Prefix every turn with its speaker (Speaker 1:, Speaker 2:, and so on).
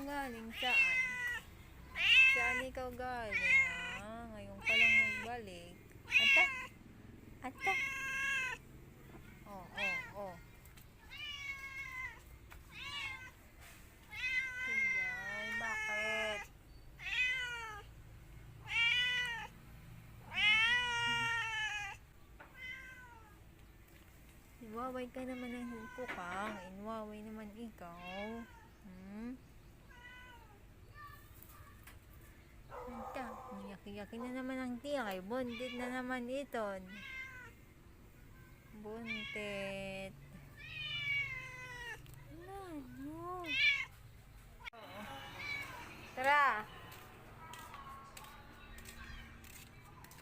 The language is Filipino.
Speaker 1: galing? Saan? Saan ikaw galing, ha? Ngayon ka lang nagbalik. Ata? Ata? Oh, oh, oh. Hinday, bakit? Iwaway ka naman ng hukukang. Inwaway naman ikaw. Anta, yaki-yaki na naman ang tingay. Buntit na naman iton. Buntit. Ano? Tara!